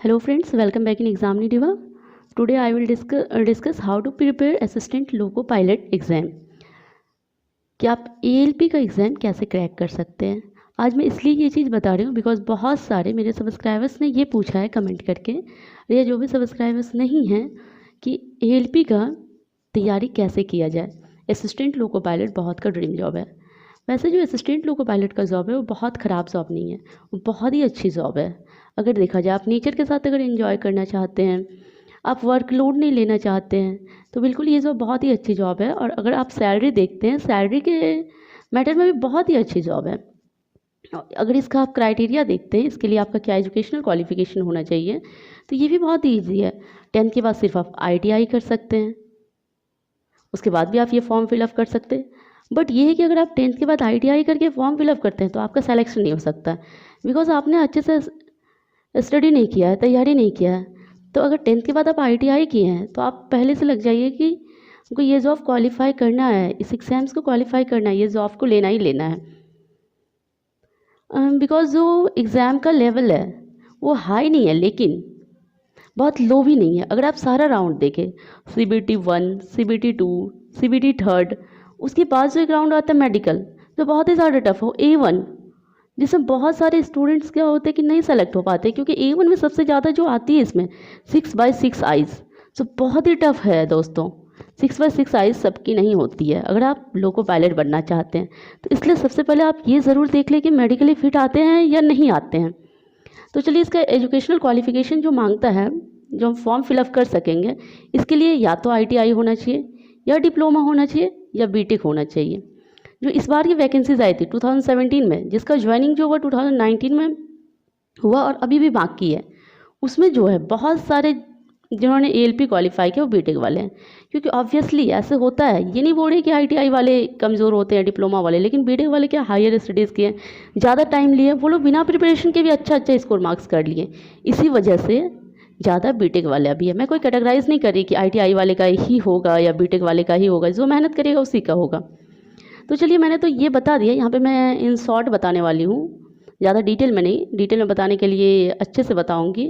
Hello friends, welcome back in Examinidiva. Today I will discuss how to prepare assistant loco pilot exam. कि आप ALP का exam कैसे crack कर सकते हैं। आज मैं इसलिए ये चीज़ बता रही हूँ बिकॉज बहुत सारे मेरे सब्सक्राइबर्स ने ये पूछा है कमेंट करके, या जो भी सब्सक्राइबर्स नहीं हैं, कि ALP का तैयारी कैसे किया जाए। असिस्टेंट लोको पायलट बहुत का ड्रीम जॉब है। वैसे जो असिस्टेंट लोको पायलट का जॉब है वो बहुत ख़राब जॉब नहीं है, वो बहुत ही अच्छी जॉब है। अगर देखा जाए, आप नेचर के साथ अगर एंजॉय करना चाहते हैं, आप वर्कलोड नहीं लेना चाहते हैं, तो बिल्कुल ये जॉब बहुत ही अच्छी जॉब है। और अगर आप सैलरी देखते हैं, सैलरी के मैटर में भी बहुत ही अच्छी जॉब है। अगर इसका आप क्राइटेरिया देखते हैं, इसके लिए आपका क्या एजुकेशनल क्वालिफिकेशन होना चाहिए, तो ये भी बहुत ईजी है। 10th के बाद सिर्फ आप ITI कर सकते हैं, उसके बाद भी आप ये फॉर्म फिलअप कर सकते हैं। बट ये है कि अगर आप 10th के बाद ITI करके फॉर्म फिलअप करते हैं तो आपका सिलेक्शन नहीं हो सकता, बिकॉज आपने अच्छे से स्टडी नहीं किया है, तैयारी नहीं किया है। तो अगर 10th के बाद आप ITI किए हैं तो आप पहले से लग जाइए कि हमको ये जॉब क्वालिफाई करना है, इस एग्ज़ाम्स को क्वालिफाई करना है, ये जॉब को लेना ही लेना है। बिकॉज जो एग्ज़ाम का लेवल है वो हाई नहीं है, लेकिन बहुत लो भी नहीं है। अगर आप सारा राउंड देखें, CBT 1, CBT 2, CBT 3, उसके बाद जो एक राउंड आता है मेडिकल, जो बहुत ही ज़्यादा टफ हो, A1, जिसमें बहुत सारे स्टूडेंट्स क्या होते हैं कि नहीं सेलेक्ट हो पाते, क्योंकि A1 में सबसे ज़्यादा जो आती है इसमें 6/6 आइज़, जो बहुत ही टफ है दोस्तों। 6/6 आइज़ सबकी नहीं होती है अगर आप लोको पायलट बनना चाहते हैं। तो इसलिए सबसे पहले आप ये ज़रूर देख लें कि मेडिकली फिट आते हैं या नहीं आते हैं। तो चलिए, इसका एजुकेशनल क्वालिफिकेशन जो मांगता है, जो हम फॉर्म फिलअप कर सकेंगे, इसके लिए या तो ITI होना चाहिए, या डिप्लोमा होना चाहिए, या BTech होना चाहिए। जो इस बार की वैकेंसीज आई थी 2017 में, जिसका ज्वाइनिंग जो हुआ 2019 में हुआ और अभी भी बाकी है, उसमें जो है बहुत सारे जिन्होंने ALP क्वालिफाई किया वो BTech वाले हैं। क्योंकि ऑब्वियसली ऐसे होता है, ये नहीं बोल रहे कि ITI वाले कमज़ोर होते हैं, डिप्लोमा वाले, लेकिन BTech वाले क्या हायर स्टडीज़ किए, ज़्यादा टाइम लिए, वो लोग बिना प्रिपरेशन के भी अच्छा स्कोर मार्क्स कर लिए। इसी वजह से ज़्यादा BTech वाले अभी है। मैं कोई कैटेगराइज नहीं कर रही कि ITI वाले का ही होगा या BTech वाले का ही होगा, जो मेहनत करेगा उसी का होगा। तो चलिए, मैंने तो ये बता दिया, यहाँ पे मैं इन शॉर्ट बताने वाली हूँ, ज़्यादा डिटेल में नहीं। डिटेल में बताने के लिए अच्छे से बताऊँगी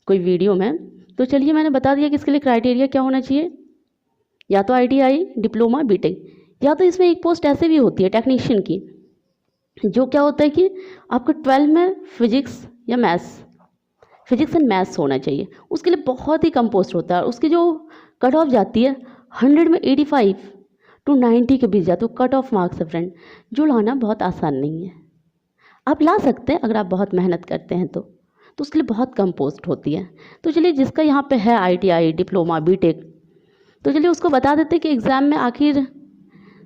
कोई वीडियो में। तो चलिए, मैंने बता दिया कि इसके लिए क्राइटेरिया क्या होना चाहिए, या तो ITI, डिप्लोमा, BTech, या तो इसमें एक पोस्ट ऐसे भी होती है टेक्नीशियन की, जो क्या होता है कि आपको 12 में फिजिक्स या मैथ्स, फिजिक्स एंड मैथ्स होना चाहिए। उसके लिए बहुत ही कम पोस्ट होता है, उसकी जो कट ऑफ जाती है 100 में 85 to 90 के बीच जाते हो कट ऑफ मार्क्स है फ्रेंड, जो लाना बहुत आसान नहीं है। आप ला सकते हैं अगर आप बहुत मेहनत करते हैं तो उसके लिए बहुत कम पोस्ट होती है। तो चलिए, जिसका यहाँ पे है ITI, डिप्लोमा, BTech, तो चलिए उसको बता देते हैं कि एग्ज़ाम में आखिर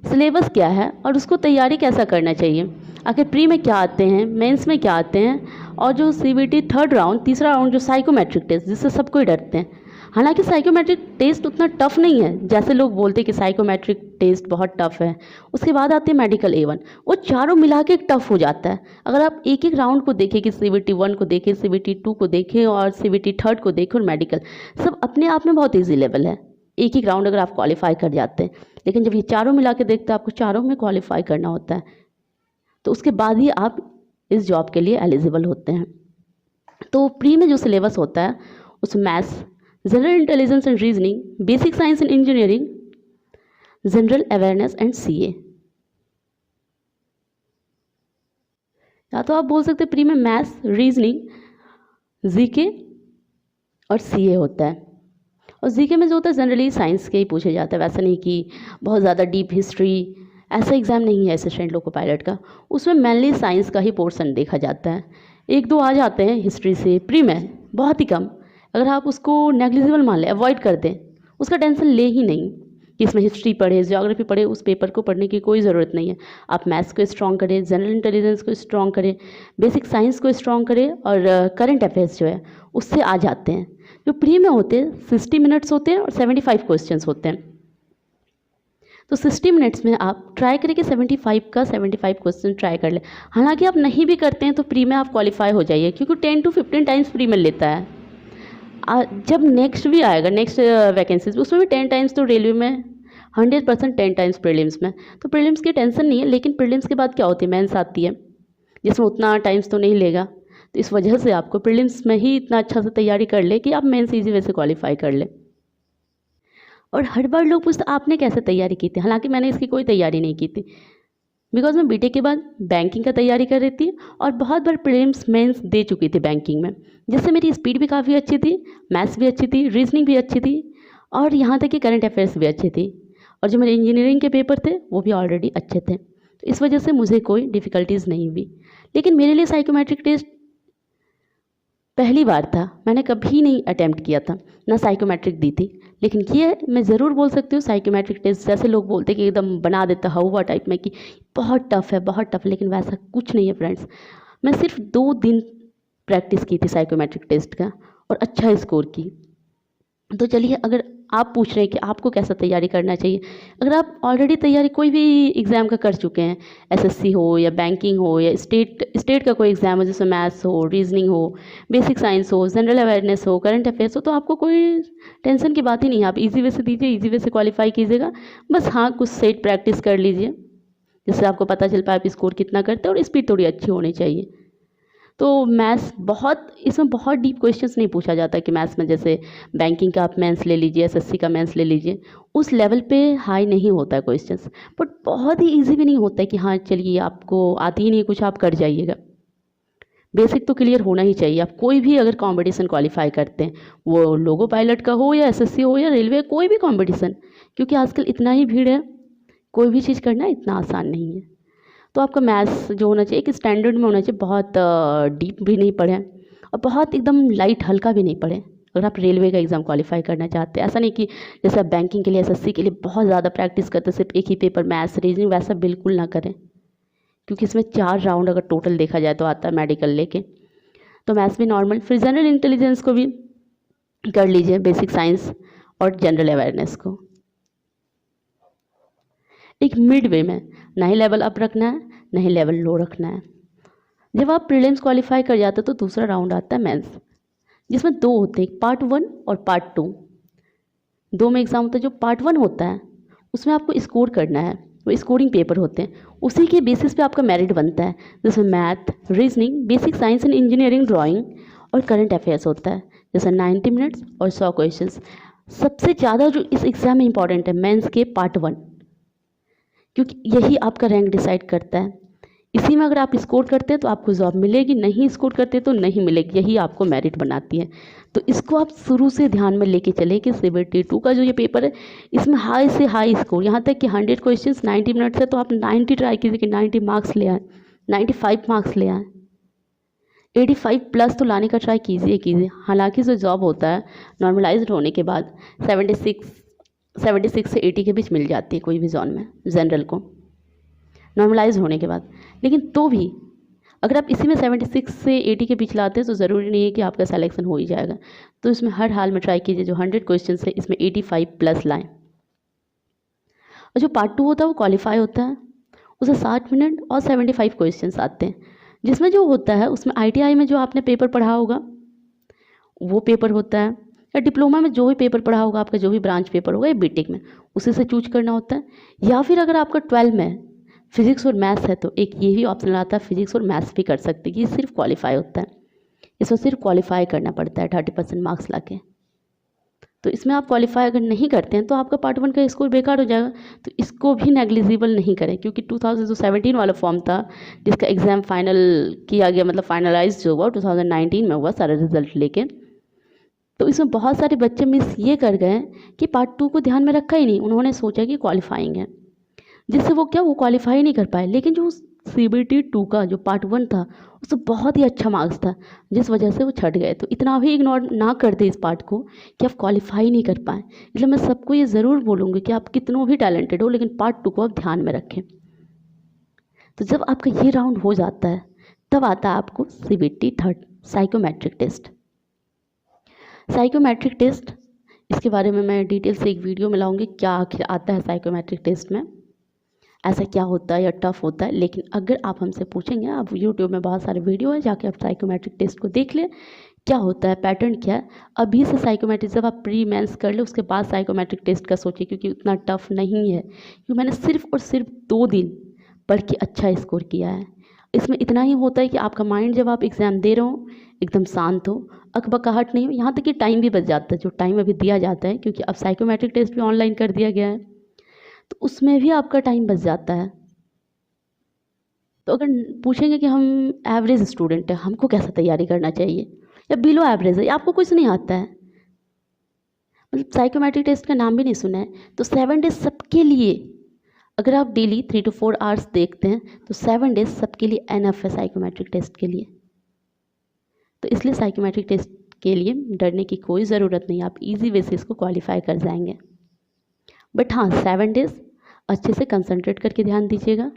सिलेबस क्या है और उसको तैयारी कैसा करना चाहिए। आखिर प्री में क्या आते हैं, मेंस में क्या आते हैं, और जो CBT 3rd राउंड, तीसरा राउंड जो साइकोमेट्रिक टेस्ट, जिससे सब कोई डरते हैं। हालांकि साइकोमेट्रिक टेस्ट उतना टफ नहीं है जैसे लोग बोलते हैं कि साइकोमेट्रिक टेस्ट बहुत टफ है। उसके बाद आते हैं मेडिकल A1, वो चारों मिला के टफ हो जाता है। अगर आप एक एक राउंड को देखें कि CBT 1 को देखें, CBT 2 को देखें और CBT 3rd को देखें और मेडिकल, सब अपने आप में बहुत ईजी लेवल है, एक एक राउंड अगर आप क्वालिफाई कर जाते हैं। लेकिन जब ये चारों मिला के देखते हैं, आपको चारों में क्वालिफाई करना होता है, तो उसके बाद ही आप इस जॉब के लिए एलिजिबल होते हैं। तो प्री में जो सिलेबस होता है उसमें maths, general intelligence and reasoning, basic science and engineering, general awareness and CA। या तो आप बोल सकते हैं प्री में मैथ्स, रीजनिंग, GK और CA होता है। और GK में जो होता है जनरली साइंस के ही पूछे जाता है, वैसा नहीं कि बहुत ज़्यादा डीप हिस्ट्री, ऐसा एग्ज़ाम नहीं है असिस्टेंट लोको पायलट का। उसमें मेनली साइंस का ही पोर्शन देखा जाता है। 1-2 आ जाते हैं हिस्ट्री से प्री में, बहुत ही कम। अगर आप उसको नेग्लिजिबल मान लें, अवॉइड कर दें, उसका टेंशन ले ही नहीं कि इसमें हिस्ट्री पढ़े, ज्योग्राफी पढ़े, उस पेपर को पढ़ने की कोई ज़रूरत नहीं है। आप मैथ्स को स्ट्रॉन्ग करें, जनरल इंटेलिजेंस को स्ट्रॉन्ग करें, बेसिक साइंस को स्ट्रॉन्ग करें, और करंट अफेयर्स जो है उससे आ जाते हैं। जो प्री में होते हैं 60 मिनट्स होते हैं और 75 क्वेश्चंस होते हैं। तो 60 मिनट्स में आप ट्राई करें कि 75 का 75 क्वेश्चन ट्राई कर लें। हालांकि आप नहीं भी करते हैं तो प्री में आप क्वालिफाई हो जाइए, क्योंकि 10 to 15 टाइम्स प्री में लेता है। जब नेक्स्ट भी आएगा, नेक्स्ट वैकेंसीज, उसमें भी 10 टाइम्स, तो रेलवे में 100% 10 टाइम्स प्रीलिम्स में। तो प्रीलिम्स की टेंशन नहीं है, लेकिन प्रीलिम्स के बाद क्या होती है, मेंस आती है, जिसमें उतना टाइम्स तो नहीं लेगा। तो इस वजह से आपको प्रीलिम्स में ही इतना अच्छा से तैयारी कर ले कि आप मेंस इजी वे से क्वालिफाई कर ले। और हर बार लोग पूछते आपने कैसे तैयारी की थी, हालांकि मैंने इसकी कोई तैयारी नहीं की थी, बिकॉज मैं बीटेक के बाद बैंकिंग का तैयारी कर रही थी और बहुत बार प्रीलिम्स मेंस दे चुकी थी बैंकिंग में, जिससे मेरी स्पीड भी काफ़ी अच्छी थी, मैथ्स भी अच्छी थी, रीजनिंग भी अच्छी थी और यहाँ तक कि करंट अफेयर्स भी अच्छी थी। और जो मेरे इंजीनियरिंग के पेपर थे वो भी ऑलरेडी अच्छे थे, तो इस वजह से मुझे कोई डिफ़िकल्टीज़ नहीं हुई। लेकिन मेरे लिए साइकोमेट्रिक टेस्ट पहली बार था, मैंने कभी नहीं अटैम्प्ट किया था, ना साइकोमेट्रिक दी थी। लेकिन ये मैं ज़रूर बोल सकती हूँ साइकोमेट्रिक टेस्ट, जैसे लोग बोलते हैं कि एकदम बना देता हवा टाइप में कि बहुत टफ है बहुत टफ, लेकिन वैसा कुछ नहीं है फ्रेंड्स। मैं सिर्फ 2 दिन प्रैक्टिस की थी साइकोमेट्रिक टेस्ट का और अच्छा स्कोर की। तो चलिए, अगर आप पूछ रहे हैं कि आपको कैसा तैयारी करना चाहिए, अगर आप ऑलरेडी तैयारी कोई भी एग्ज़ाम का कर चुके हैं, एसएससी हो या बैंकिंग हो या स्टेट का कोई एग्ज़ाम हो, जैसे मैथ्स हो, रीजनिंग हो, बेसिक साइंस हो, जनरल अवेयरनेस हो, करंट अफेयर्स हो, तो आपको कोई टेंशन की बात ही नहीं है। आप इजी वे से दीजिए, इजी वे से क्वालिफाई कीजिएगा। बस हाँ, कुछ सेट प्रैक्टिस कर लीजिए जिससे आपको पता चल पाए आप स्कोर कितना करते हैं, और स्पीड थोड़ी अच्छी होनी चाहिए। तो मैथ्स बहुत, इसमें बहुत डीप क्वेश्चंस नहीं पूछा जाता कि मैथ्स में जैसे बैंकिंग का आप मेंस ले लीजिए, एसएससी का मेंस ले लीजिए, उस लेवल पे हाई नहीं होता है क्वेश्चंस, बट बहुत ही इजी भी नहीं होता है कि हाँ चलिए आपको आती ही नहीं कुछ आप कर जाइएगा। बेसिक तो क्लियर होना ही चाहिए। आप कोई भी अगर कंपटीशन क्वालिफाई करते हैं, वो लोगो पायलट का हो या एसएससी हो या रेलवे, कोई भी कंपटीशन, क्योंकि आजकल इतना ही भीड़ है, कोई भी चीज़ करना इतना आसान नहीं है। तो आपका मैथ्स जो होना चाहिए एक स्टैंडर्ड में होना चाहिए, बहुत डीप भी नहीं पढ़े और बहुत एकदम लाइट हल्का भी नहीं पढ़े। अगर आप रेलवे का एग्ज़ाम क्वालिफाई करना चाहते हैं, ऐसा नहीं कि जैसे आप बैंकिंग के लिए, एसएससी के लिए बहुत ज़्यादा प्रैक्टिस करते हैं, सिर्फ एक ही पेपर मैथ्स रीजनिंग, वैसा बिल्कुल ना करें, क्योंकि इसमें 4 राउंड अगर टोटल देखा जाए तो आता है मेडिकल लेके। तो मैथ्स भी नॉर्मल, फिर जनरल इंटेलिजेंस को भी कर लीजिए, बेसिक साइंस और जनरल अवेयरनेस को एक मिड वे में, ना ही लेवल अप रखना है ना ही लेवल लो रखना है। जब आप प्रीलिम्स क्वालिफाई कर जाते हो तो दूसरा राउंड आता है मेंस, जिसमें 2 होते हैं, पार्ट 1 और पार्ट 2। 2 में एग्ज़ाम होता है। जो पार्ट 1 होता है उसमें आपको स्कोर करना है, वो स्कोरिंग पेपर होते हैं, उसी के बेसिस पे आपका मेरिट बनता है, जिसमें math, reasoning, basic science and engineering, drawing और करंट अफेयर्स होता है, जैसे 90 मिनट्स और 100 क्वेश्चंस। सबसे ज़्यादा जो इस एग्ज़ाम में इंपॉर्टेंट है मेंस के पार्ट 1, क्योंकि यही आपका रैंक डिसाइड करता है। इसी में अगर आप स्कोर करते हैं तो आपको जॉब मिलेगी, नहीं स्कोर करते तो नहीं मिलेगी, यही आपको मेरिट बनाती है। तो इसको आप शुरू से ध्यान में लेके चले कि CBT 2 का जो ये पेपर है, इसमें हाई से हाई स्कोर, यहाँ तक कि 100 क्वेश्चंस 90 मिनट्स है तो आप 90 ट्राई कीजिए कि 90 मार्क्स ले आए, 95 मार्क्स ले आए, 85 प्लस तो लाने का ट्राई कीजिए। हालांकि जो जॉब होता है नॉर्मलाइज्ड होने के बाद 76 से 80 के बीच मिल जाती है कोई भी जॉन में, जनरल को नॉर्मलाइज होने के बाद। लेकिन तो भी अगर आप इसी में 76 से 80 के बीच लाते हैं तो ज़रूरी नहीं है कि आपका सिलेक्शन हो ही जाएगा। तो इसमें हर हाल में ट्राई कीजिए जो 100 क्वेश्चन है इसमें 85 प्लस लाएँ। और जो पार्ट 2 होता है वो क्वालिफाई होता है, उसे 60 मिनट और 75 क्वेश्चन आते हैं, जिसमें जो होता है उसमें ITI में जो आपने पेपर पढ़ा होगा वो पेपर होता है, या डिप्लोमा में जो भी पेपर पढ़ा होगा आपका, जो भी ब्रांच पेपर होगा, या बीटेक में उसी से चूज करना होता है। या फिर अगर आपका 12 में फिजिक्स और मैथ्स है तो एक ये भी ऑप्शन आता है, फिजिक्स और मैथ्स भी कर सकते हैं। ये सिर्फ क्वालिफाई होता है, इसमें सिर्फ क्वालिफाई करना पड़ता है 30% मार्क्स लाके। तो इसमें आप क्वालिफाई अगर नहीं करते हैं तो आपका पार्ट 1 का स्कोर बेकार हो जाएगा। तो इसको भी नेग्लिजिबल नहीं करें, क्योंकि 2017 वाला फॉर्म था जिसका एग्ज़ाम फाइनल किया गया, मतलब फाइनलाइज जो हुआ 2019 में हुआ सारा रिजल्ट लेके। तो इसमें बहुत सारे बच्चे मिस ये कर गए कि पार्ट 2 को ध्यान में रखा ही नहीं, उन्होंने सोचा कि क्वालिफाइंग है, जिससे वो क्वालिफाई नहीं कर पाए। लेकिन जो CBT 2 का जो पार्ट 1 था उससे बहुत ही अच्छा मार्क्स था, जिस वजह से वो छट गए। तो इतना भी इग्नोर ना कर दे इस पार्ट को कि आप क्वालिफाई नहीं कर पाए। इसलिए मैं सबको ये ज़रूर बोलूँगी कि आप कितनों भी टैलेंटेड हो, लेकिन पार्ट 2 को आप ध्यान में रखें। तो जब आपका ये राउंड हो जाता है तब आता है आपको CBT 3 psychometric test. Psychometric test, इसके बारे में मैं डिटेल से एक वीडियो में लाऊंगी, क्या आखिर आता है साइकोमेट्रिक टेस्ट में, ऐसा क्या होता है या टफ होता है। लेकिन अगर आप हमसे पूछेंगे, आप यूट्यूब में बहुत सारे वीडियो है, जाके आप साइकोमेट्रिक टेस्ट को देख लें, क्या होता है, पैटर्न क्या है। अभी से साइकोमेट्रिक जब आप प्री मेंस कर ले उसके बाद साइकोमेट्रिक टेस्ट का सोचिए, क्योंकि उतना टफ नहीं है। क्योंकि मैंने सिर्फ और सिर्फ 2 दिन पढ़ के अच्छा स्कोर किया है। इसमें इतना ही होता है कि आपका माइंड जब आप एग्ज़ाम दे रहे हो एकदम शांत हो, अकबकाहट नहीं हो, यहाँ तक कि टाइम भी बच जाता है। जो टाइम अभी दिया जाता है, क्योंकि अब साइकोमेट्रिक टेस्ट भी ऑनलाइन कर दिया गया है, तो उसमें भी आपका टाइम बच जाता है। तो अगर पूछेंगे कि हम एवरेज स्टूडेंट हैं, हमको कैसा तैयारी करना चाहिए, या बिलो एवरेज है, या आपको कुछ नहीं आता है, मतलब साइकोमेट्रिक टेस्ट का नाम भी नहीं सुना है, तो 7 डेज सबके लिए, अगर आप डेली 3 to 4 आवर्स देखते हैं तो 7 डेज सबके लिए एनफ है साइकोमेट्रिक टेस्ट के लिए। तो इसलिए साइकोमेट्रिक टेस्ट के लिए डरने की कोई ज़रूरत नहीं, आप इजी वे से इसको क्वालिफाई कर जाएंगे। बट हाँ, 7 डेज अच्छे से कंसंट्रेट करके ध्यान दीजिएगा।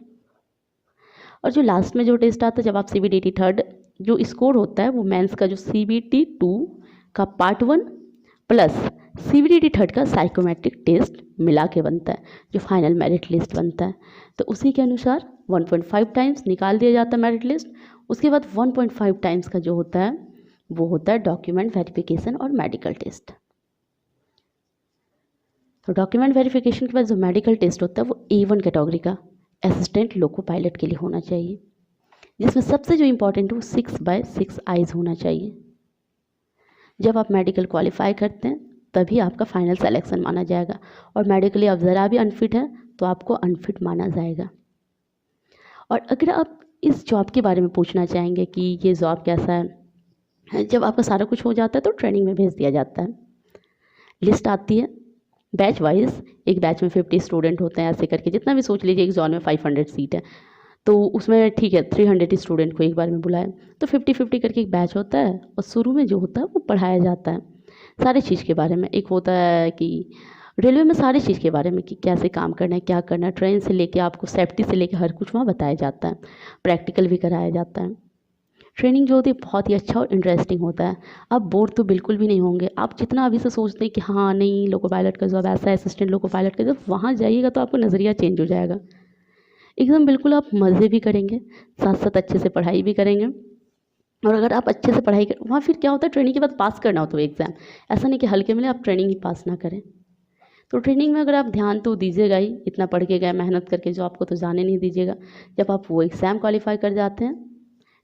और जो लास्ट में जो टेस्ट आता है, जब आप CBDT थर्ड जो स्कोर होता है वो मेंस का जो CBT 2 का पार्ट 1 प्लस CBDT थर्ड का साइकोमेट्रिक टेस्ट मिला के बनता है, जो फाइनल मेरिट लिस्ट बनता है। तो उसी के अनुसार 1.5 टाइम्स निकाल दिया जाता है मेरिट लिस्ट। उसके बाद 1.5 टाइम्स का जो होता है वो होता है डॉक्यूमेंट वेरिफिकेशन और मेडिकल टेस्ट। तो डॉक्यूमेंट वेरिफिकेशन के बाद जो मेडिकल टेस्ट होता है वो A1 कैटेगरी का असिस्टेंट लोको पायलट के लिए होना चाहिए, जिसमें सबसे जो इम्पोर्टेंट हो 6/6 आइज़ होना चाहिए। जब आप मेडिकल क्वालिफाई करते हैं तभी आपका फाइनल सिलेक्शन माना जाएगा, और मेडिकली आप ज़रा भी अनफिट है तो आपको अनफिट माना जाएगा। और अगर आप इस जॉब के बारे में पूछना चाहेंगे कि ये जॉब कैसा है, जब आपका सारा कुछ हो जाता है तो ट्रेनिंग में भेज दिया जाता है। लिस्ट आती है बैच वाइज, एक बैच में 50 स्टूडेंट होते हैं, ऐसे करके जितना भी सोच लीजिए, एक जोन में 500 सीट है तो उसमें ठीक है 300 स्टूडेंट को एक बार में बुलाएं, तो 50-50 करके एक बैच होता है। और शुरू में जो होता है वो पढ़ाया जाता है सारी चीज़ के बारे में। एक होता है कि रेलवे में सारी चीज़ के बारे में कि कैसे काम करना है, क्या करना है, ट्रेन से लेके आपको सेफ्टी से लेके हर कुछ वहाँ बताया जाता है, प्रैक्टिकल भी कराया जाता है। ट्रेनिंग जो होती है बहुत ही अच्छा और इंटरेस्टिंग होता है। आप बोर तो बिल्कुल भी नहीं होंगे। आप जितना अभी से सोचते हैं कि हाँ नहीं लोको पायलट का जॉब ऐसा है, असिस्टेंट लोको पायलट का जॉब, वहाँ जाइएगा तो आपका नज़रिया चेंज हो जाएगा एकदम। बिल्कुल आप मज़े भी करेंगे, साथ साथ अच्छे से पढ़ाई भी करेंगे। और अगर आप अच्छे से पढ़ाई कर, वहाँ फिर क्या होता है ट्रेनिंग के बाद पास करना होता है एग्ज़ाम, ऐसा नहीं कि हल्के में आप ट्रेनिंग ही पास ना करें। तो ट्रेनिंग में अगर आप ध्यान तो दीजिएगा ही, इतना पढ़ के गए मेहनत करके, जो आपको तो जाने नहीं दीजिएगा। जब आप वो एग्ज़ाम क्वालिफाई कर जाते हैं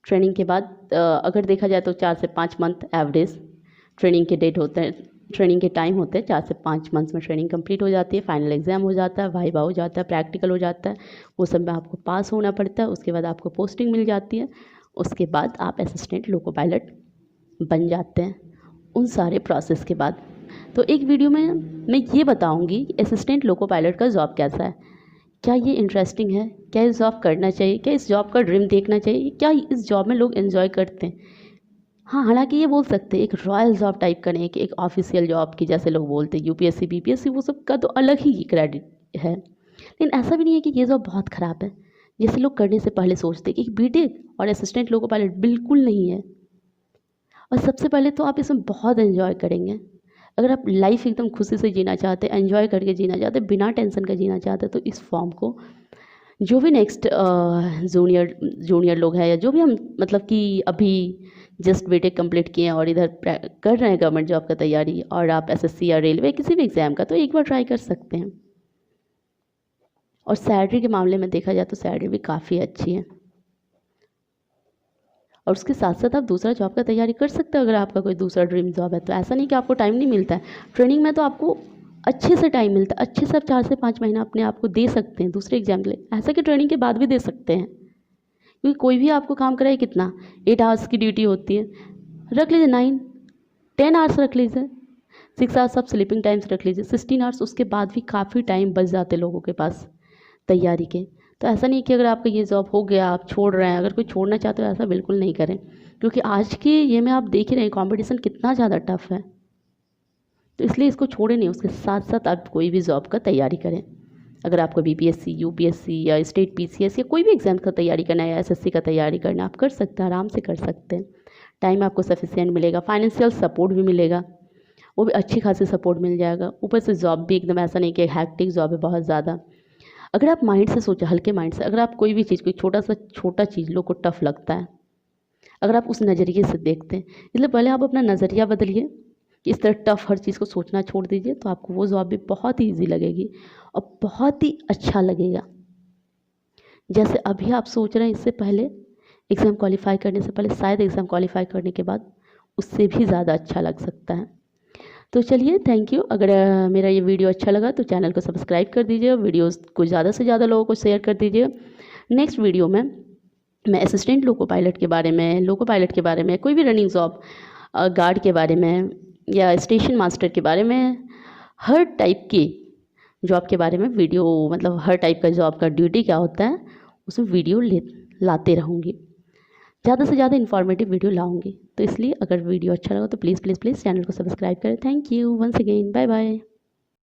ट्रेनिंग के बाद, अगर देखा जाए तो 4 से 5 मंथ एवरेज ट्रेनिंग के डेट होते हैं, ट्रेनिंग के टाइम होते हैं। 4 से 5 मंथ्स में ट्रेनिंग कंप्लीट हो जाती है, फाइनल एग्ज़ाम हो जाता है, वाइवा हो जाता है, प्रैक्टिकल हो जाता है, वो सब में आपको पास होना पड़ता है। उसके बाद आपको पोस्टिंग मिल जाती है, उसके बाद आप असिस्टेंट लोको पायलट बन जाते हैं उन सारे प्रोसेस के बाद। तो एक वीडियो में मैं ये बताऊंगी कि असिस्टेंट लोको पायलट का जॉब कैसा है, क्या ये इंटरेस्टिंग है, क्या इस जॉब करना चाहिए, क्या इस जॉब का ड्रीम देखना चाहिए, क्या इस जॉब में लोग एंजॉय करते हैं। हाँ, हालांकि ये बोल सकते हैं एक रॉयल जॉब टाइप का नहीं, कि एक ऑफिशियल जॉब की जैसे लोग बोलते हैं UPSC BPSC, वो सब का तो अलग ही क्रेडिट है। लेकिन ऐसा भी नहीं है कि ये जॉब बहुत ख़राब है जैसे लोग करने से पहले सोचते हैं कि बीटेक और असिस्टेंट लोको पायलट बिल्कुल नहीं है। और सबसे पहले तो आप इसमें बहुत एंजॉय करेंगे। अगर आप लाइफ एकदम खुशी से जीना चाहते हैं, एंजॉय करके जीना चाहते हैं, बिना टेंशन का जीना चाहते हैं, तो इस फॉर्म को जो भी नेक्स्ट जूनियर लोग हैं, या जो भी हम मतलब कि अभी जस्ट बीटेक कंप्लीट किए हैं और इधर कर रहे हैं गवर्नमेंट जॉब का तैयारी, और आप SSC या रेलवे किसी भी एग्ज़ाम का, तो एक बार ट्राई कर सकते हैं। और सैलरी के मामले में देखा जाए तो सैलरी भी काफ़ी अच्छी है। और उसके साथ साथ आप दूसरा जॉब का तैयारी कर सकते हो अगर आपका कोई दूसरा ड्रीम जॉब है तो। ऐसा नहीं कि आपको टाइम नहीं मिलता है, ट्रेनिंग में तो आपको अच्छे से टाइम मिलता है, अच्छे से आप 4 से 5 महीना अपने आप को दे सकते हैं दूसरे एग्जाम के लिए। ऐसा कि ट्रेनिंग के बाद भी दे सकते हैं, क्योंकि कोई भी आपको काम कराए कितना 8 आवर्स की ड्यूटी होती है, रख लीजिए 9-10 आवर्स रख लीजिए, 6 आवर्स आप स्लीपिंग टाइम्स रख लीजिए, 16 आवर्स। उसके बाद भी काफ़ी टाइम बच जाते लोगों के पास तैयारी के। तो ऐसा नहीं कि अगर आपका ये जॉब हो गया आप छोड़ रहे हैं, अगर कोई छोड़ना चाहते हो ऐसा बिल्कुल नहीं करें, क्योंकि आज के ये में आप देख ही रहे हैं कॉम्पिटिशन कितना ज़्यादा टफ है। तो इसलिए इसको छोड़े नहीं, उसके साथ साथ आप कोई भी जॉब का तैयारी करें। अगर आपको BPSC UPSC या स्टेट PCS या कोई भी एग्ज़ाम का तैयारी करना है या SSC का तैयारी करना, आप कर सकते हैं, आराम से कर सकते हैं। टाइम आपको सफिशिएंट मिलेगा, फाइनेंशियल सपोर्ट भी मिलेगा, वो भी अच्छी खासी सपोर्ट मिल जाएगा। ऊपर से जॉब भी एकदम ऐसा नहीं कि हैक्टिक जॉब है बहुत ज़्यादा। अगर आप माइंड से सोचें, हल्के माइंड से, अगर आप कोई भी चीज़, कोई छोटा चीज़ लोग को टफ लगता है, अगर आप उस नज़रिए से देखते हैं, इसलिए पहले आप अपना नज़रिया बदलिए कि इस तरह टफ हर चीज़ को सोचना छोड़ दीजिए, तो आपको वो जॉब भी बहुत ही ईजी लगेगी और बहुत ही अच्छा लगेगा। जैसे अभी आप सोच रहे हैं इससे पहले एग्ज़ाम क्वालिफ़ाई करने से पहले, शायद एग्ज़ाम क्वालिफ़ाई करने के बाद उससे भी ज़्यादा अच्छा लग सकता है। तो चलिए, थैंक यू। अगर मेरा ये वीडियो अच्छा लगा तो चैनल को सब्सक्राइब कर दीजिए, वीडियोज़ को ज़्यादा से ज़्यादा लोगों को शेयर कर दीजिए। नेक्स्ट वीडियो में मैं असिस्टेंट लोको पायलट के बारे में, लोको पायलट के बारे में, कोई भी रनिंग जॉब, गार्ड के बारे में या स्टेशन मास्टर के बारे में, हर टाइप की जॉब के बारे में वीडियो, मतलब हर टाइप का जॉब का ड्यूटी क्या होता है उसमें वीडियो लाते रहूँगी। ज़्यादा से ज़्यादा इन्फॉर्मेटिव वीडियो लाऊंगी। तो इसलिए अगर वीडियो अच्छा लगा तो प्लीज़ प्लीज़ प्लीज़ चैनल को सब्सक्राइब करें। Thank you once again, bye bye.